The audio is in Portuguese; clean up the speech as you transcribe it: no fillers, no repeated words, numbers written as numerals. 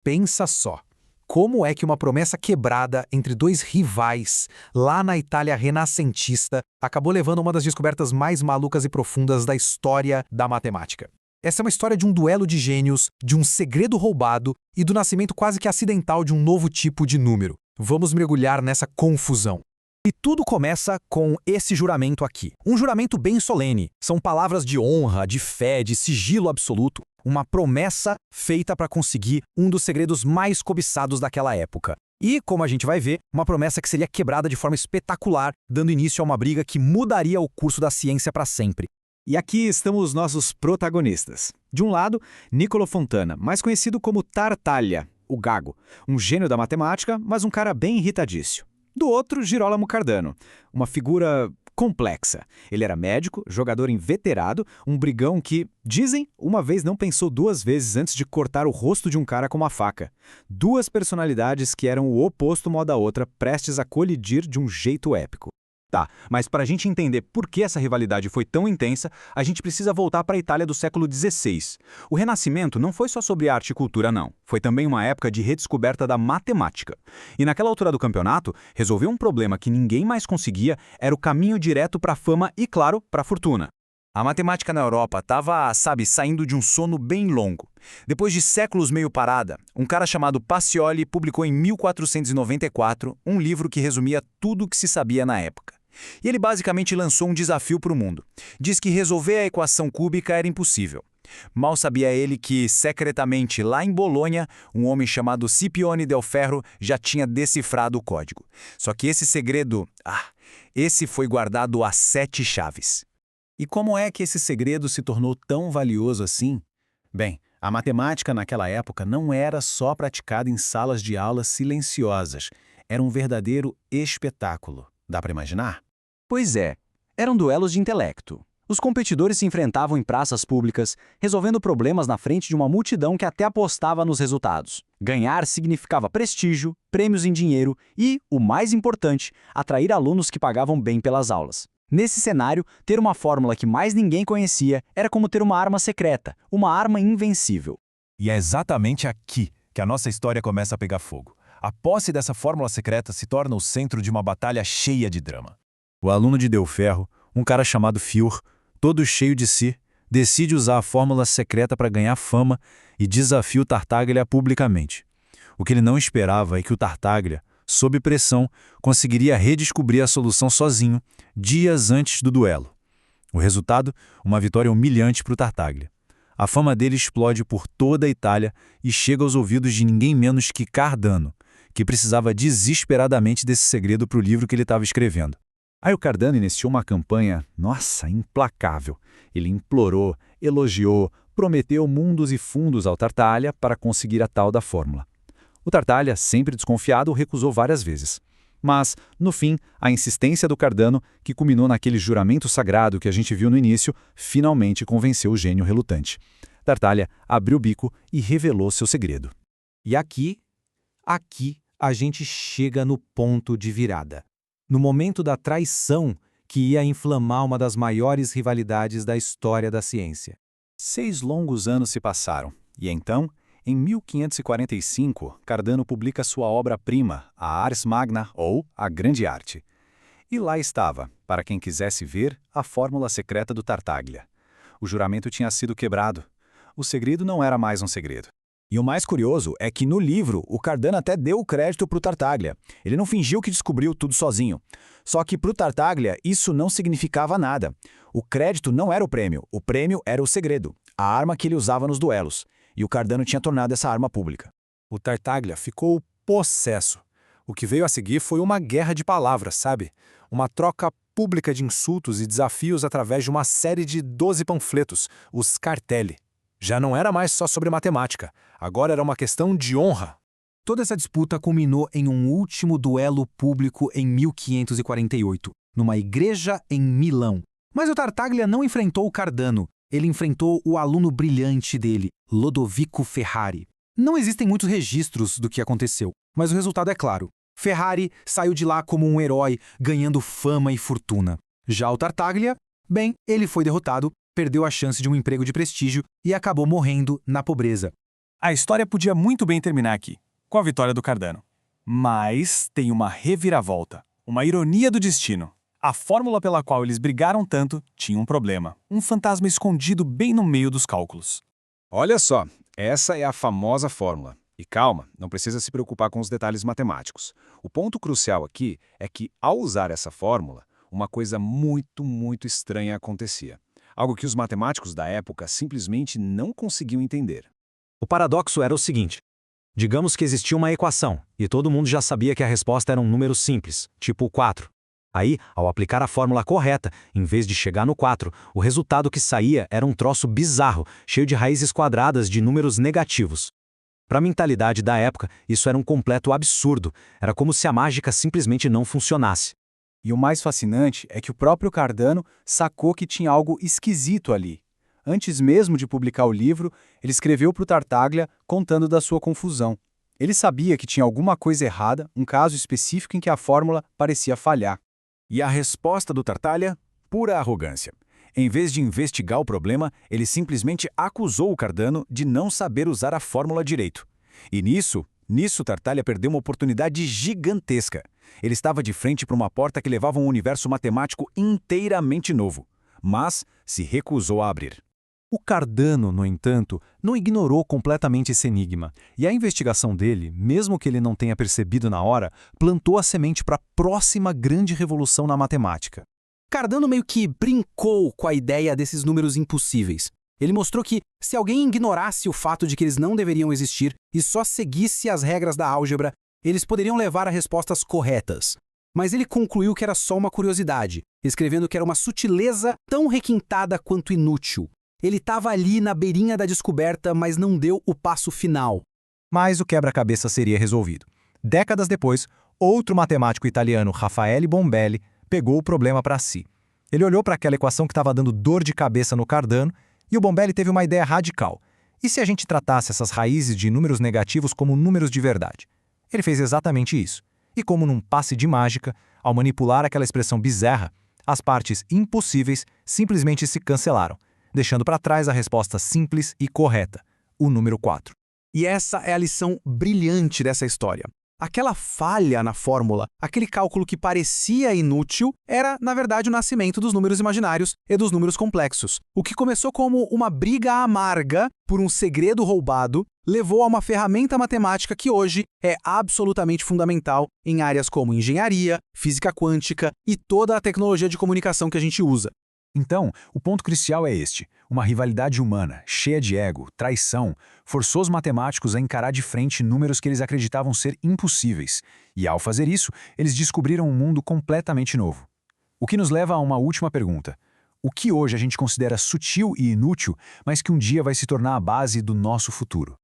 Pensa só. Como é que uma promessa quebrada entre dois rivais, lá na Itália renascentista, acabou levando a uma das descobertas mais malucas e profundas da história da matemática? Essa é uma história de um duelo de gênios, de um segredo roubado e do nascimento quase que acidental de um novo tipo de número. Vamos mergulhar nessa confusão. E tudo começa com esse juramento aqui. Um juramento bem solene. São palavras de honra, de fé, de sigilo absoluto. Uma promessa feita para conseguir um dos segredos mais cobiçados daquela época. E, como a gente vai ver, uma promessa que seria quebrada de forma espetacular, dando início a uma briga que mudaria o curso da ciência para sempre. E aqui estão os nossos protagonistas. De um lado, Niccolò Fontana, mais conhecido como Tartaglia, o Gago, um gênio da matemática, mas um cara bem irritadício. Do outro, Girolamo Cardano, uma figura complexa. Ele era médico, jogador inveterado, um brigão que, dizem, uma vez não pensou duas vezes antes de cortar o rosto de um cara com uma faca. Duas personalidades que eram o oposto uma da outra, prestes a colidir de um jeito épico. Tá, mas para a gente entender por que essa rivalidade foi tão intensa, a gente precisa voltar para a Itália do século XVI. O Renascimento não foi só sobre arte e cultura, não. Foi também uma época de redescoberta da matemática. E naquela altura do campeonato, resolver um problema que ninguém mais conseguia era o caminho direto para a fama e, claro, para a fortuna. A matemática na Europa estava, saindo de um sono bem longo. Depois de séculos meio parada, um cara chamado Pacioli publicou em 1494 um livro que resumia tudo o que se sabia na época. E ele basicamente lançou um desafio para o mundo. Diz que resolver a equação cúbica era impossível. Mal sabia ele que, secretamente, lá em Bolonha, um homem chamado Scipione del Ferro já tinha decifrado o código. Só que esse segredo, esse foi guardado a 7 chaves. E como é que esse segredo se tornou tão valioso assim? Bem, a matemática naquela época não era só praticada em salas de aulas silenciosas. Era um verdadeiro espetáculo. Dá para imaginar? Pois é, eram duelos de intelecto. Os competidores se enfrentavam em praças públicas, resolvendo problemas na frente de uma multidão que até apostava nos resultados. Ganhar significava prestígio, prêmios em dinheiro e, o mais importante, atrair alunos que pagavam bem pelas aulas. Nesse cenário, ter uma fórmula que mais ninguém conhecia era como ter uma arma secreta, uma arma invencível. E é exatamente aqui que a nossa história começa a pegar fogo. A posse dessa fórmula secreta se torna o centro de uma batalha cheia de drama. O aluno de Del Ferro, um cara chamado Fior, todo cheio de si, decide usar a fórmula secreta para ganhar fama e desafia o Tartaglia publicamente. O que ele não esperava é que o Tartaglia, sob pressão, conseguiria redescobrir a solução sozinho, dias antes do duelo. O resultado? Uma vitória humilhante para o Tartaglia. A fama dele explode por toda a Itália e chega aos ouvidos de ninguém menos que Cardano, que precisava desesperadamente desse segredo para o livro que ele estava escrevendo. Aí o Cardano iniciou uma campanha, implacável. Ele implorou, elogiou, prometeu mundos e fundos ao Tartaglia para conseguir a tal da fórmula. O Tartaglia, sempre desconfiado, recusou várias vezes. Mas, no fim, a insistência do Cardano, que culminou naquele juramento sagrado que a gente viu no início, finalmente convenceu o gênio relutante. Tartaglia abriu o bico e revelou seu segredo. E aqui a gente chega no ponto de virada. No momento da traição que ia inflamar uma das maiores rivalidades da história da ciência. 6 longos anos se passaram, e então, em 1545, Cardano publica sua obra-prima, a Ars Magna, ou A Grande Arte. E lá estava, para quem quisesse ver, a fórmula secreta do Tartaglia. O juramento tinha sido quebrado. O segredo não era mais um segredo. E o mais curioso é que no livro, o Cardano até deu o crédito para o Tartaglia. Ele não fingiu que descobriu tudo sozinho. Só que para o Tartaglia, isso não significava nada. O crédito não era o prêmio era o segredo, a arma que ele usava nos duelos. E o Cardano tinha tornado essa arma pública. O Tartaglia ficou possesso. O que veio a seguir foi uma guerra de palavras, sabe? Uma troca pública de insultos e desafios através de uma série de 12 panfletos, os cartelli. Já não era mais só sobre matemática, agora era uma questão de honra. Toda essa disputa culminou em um último duelo público em 1548, numa igreja em Milão. Mas o Tartaglia não enfrentou o Cardano, ele enfrentou o aluno brilhante dele, Lodovico Ferrari. Não existem muitos registros do que aconteceu, mas o resultado é claro. Ferrari saiu de lá como um herói, ganhando fama e fortuna. Já o Tartaglia, bem, ele foi derrotado, perdeu a chance de um emprego de prestígio e acabou morrendo na pobreza. A história podia muito bem terminar aqui, com a vitória do Cardano. Mas tem uma reviravolta, uma ironia do destino. A fórmula pela qual eles brigaram tanto tinha um problema, um fantasma escondido bem no meio dos cálculos. Olha só, essa é a famosa fórmula. E calma, não precisa se preocupar com os detalhes matemáticos. O ponto crucial aqui é que, ao usar essa fórmula, uma coisa muito estranha acontecia. Algo que os matemáticos da época simplesmente não conseguiam entender. O paradoxo era o seguinte. Digamos que existia uma equação, e todo mundo já sabia que a resposta era um número simples, tipo 4. Aí, ao aplicar a fórmula correta, em vez de chegar no 4, o resultado que saía era um troço bizarro, cheio de raízes quadradas de números negativos. Para a mentalidade da época, isso era um completo absurdo. Era como se a mágica simplesmente não funcionasse. E o mais fascinante é que o próprio Cardano sacou que tinha algo esquisito ali. Antes mesmo de publicar o livro, ele escreveu para o Tartaglia contando da sua confusão. Ele sabia que tinha alguma coisa errada, um caso específico em que a fórmula parecia falhar. E a resposta do Tartaglia? Pura arrogância. Em vez de investigar o problema, ele simplesmente acusou o Cardano de não saber usar a fórmula direito. E nisso Tartaglia perdeu uma oportunidade gigantesca. Ele estava de frente para uma porta que levava a um universo matemático inteiramente novo, mas se recusou a abrir. O Cardano, no entanto, não ignorou completamente esse enigma, e a investigação dele, mesmo que ele não tenha percebido na hora, plantou a semente para a próxima grande revolução na matemática. Cardano meio que brincou com a ideia desses números impossíveis. Ele mostrou que, se alguém ignorasse o fato de que eles não deveriam existir e só seguisse as regras da álgebra, eles poderiam levar a respostas corretas. Mas ele concluiu que era só uma curiosidade, escrevendo que era uma sutileza tão requintada quanto inútil. Ele estava ali na beirinha da descoberta, mas não deu o passo final. Mas o quebra-cabeça seria resolvido. Décadas depois, outro matemático italiano, Raffaele Bombelli, pegou o problema para si. Ele olhou para aquela equação que estava dando dor de cabeça no Cardano e o Bombelli teve uma ideia radical. E se a gente tratasse essas raízes de números negativos como números de verdade? Ele fez exatamente isso. E como num passe de mágica, ao manipular aquela expressão bizarra, as partes impossíveis simplesmente se cancelaram, deixando para trás a resposta simples e correta, o número 4. E essa é a lição brilhante dessa história. Aquela falha na fórmula, aquele cálculo que parecia inútil, era, na verdade, o nascimento dos números imaginários e dos números complexos. O que começou como uma briga amarga por um segredo roubado, levou a uma ferramenta matemática que hoje é absolutamente fundamental em áreas como engenharia, física quântica e toda a tecnologia de comunicação que a gente usa. Então, o ponto crucial é este. Uma rivalidade humana, cheia de ego, traição, forçou os matemáticos a encarar de frente números que eles acreditavam ser impossíveis. E ao fazer isso, eles descobriram um mundo completamente novo. O que nos leva a uma última pergunta. O que hoje a gente considera sutil e inútil, mas que um dia vai se tornar a base do nosso futuro?